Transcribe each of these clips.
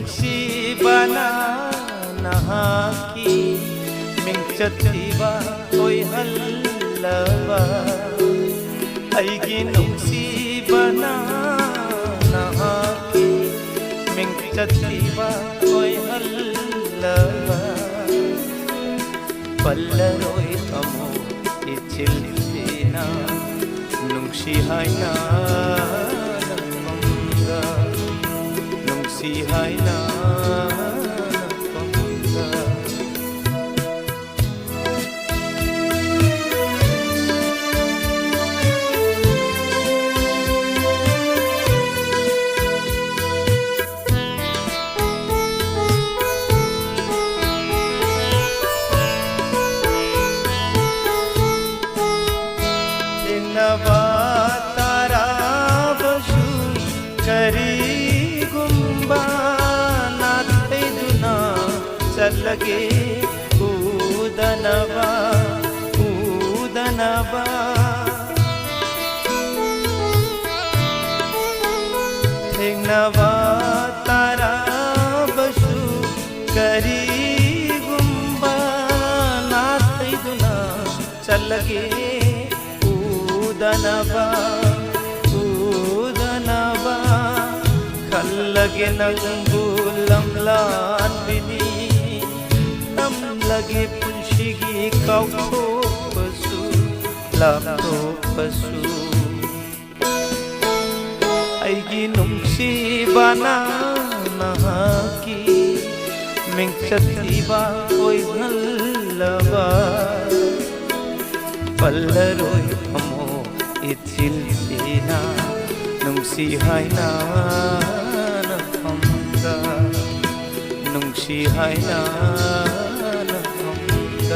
ꯅꯨꯡꯁꯤꯕꯅ ꯅꯍꯥꯛꯀꯤ ꯃꯤꯡꯆꯠ ꯊꯤꯕ ꯑꯣꯏꯍꯜꯂꯕ ꯑꯩꯒꯤ ꯅꯨꯡꯁꯤꯕꯅ ꯅꯍꯥꯛꯀꯤ ꯃꯤꯡꯆꯠ ꯊꯤꯕ ꯑꯣꯏꯍꯜꯂꯕ ꯄꯜꯂꯔꯣꯏ ꯑꯃꯨꯛ ꯏꯊꯤꯜꯁꯤꯅ ꯅꯨꯡꯁꯤ ꯍꯥꯏꯅ ꯅꯪꯉꯣꯟꯗ ꯅꯨꯡꯁꯤ ꯍꯥꯏꯅ ꯅꯪꯉꯣꯟꯗ ꯇꯥꯔꯕꯁꯨ ꯀꯔꯤꯒꯨꯝꯕ ꯅꯥꯊꯩꯗꯨꯅ ꯆꯠꯂꯒꯦ ꯎꯗꯅꯕ ꯎꯗꯅꯕ ꯊꯦꯡꯅꯕ ꯇꯥꯔꯕꯁꯨ ꯀꯔꯤꯒꯨꯝꯕ ꯅꯥꯊꯩꯗꯨꯅ ꯆꯠꯂꯒꯦ ಉದನಬಾ ಉದನಬಾ ಕಲ್ಲಗೆ ನಂಗು ಲಂಲಾನ್ವಿನಿ ತಮ್ಲಗೆ ಪುಂಶಿಗಿ ಕೌಪಸು ಲಾಪ್ತೋಪಸು ಐಗಿ ನುಂಗ್ಸಿಬನ ನಹಾಕಿ ಮಿಂಚತ್ತಿಬಾ ಒಯ್ಹಲ್ಲಬಾ ಪಲ್ಲರೋಯ್ ಅಮೋ ಇಥಿಲ್ಸಿನ ನುಂಗ್ಸಿ ಹಾಯ್ನ ನಮ್ಮಂದ ನುಂಗ್ಸಿ ಹಾಯ್ನ ನಮ್ಮಂದ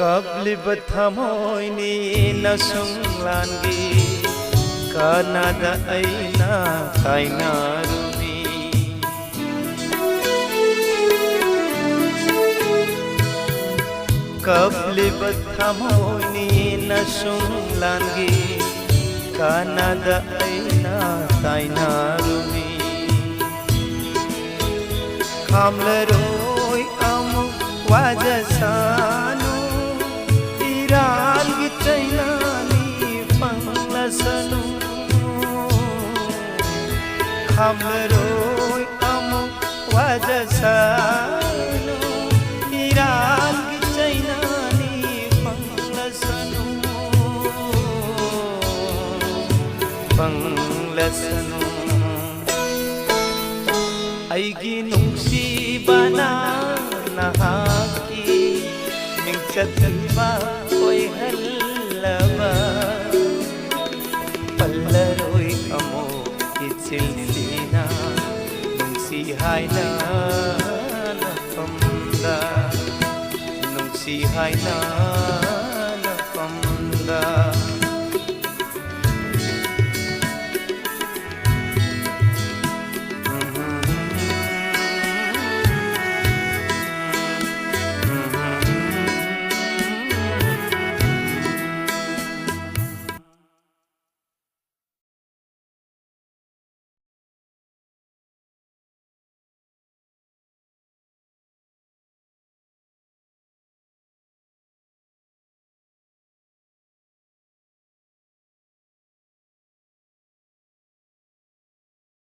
ಕಬ್ಲಿಬ ಥಮೋಯ್ನಿ ನಸುಂಗ್ಲಾನ್ಗಿ ಕಾನದ ಐನ ಕಾಯ್ನಾರುನಿ ಕಬ್ಲಿಬ ಥಮೋಯ್ನಿ ನಸುಂಗ್ಲಾನ್ಗಿ ಕಾನದ ಐನ ಕಾಯ್ನಾರುನಿ ಖಾಮ್ಲರೋಯ್ Amu ವಾಜಸಾನು Iralgi chainani panglasanu Khamroi amu wajasanu Iralgi chainani panglasanu Panglasanu Aigi nungsibana nahaki Mingchatba ಒಯ್ಹಲ್ಲಬ ಪಲ್ಲರೋಯ್ ಅಮೋ ಇಥಿಲ್ಸಿನ ನುಂಗ್ಸಿ ಹಾಯ್ನ ನಮ್ಮಂದ ನುಂಗ್ಸಿ ಹಾಯ್ನ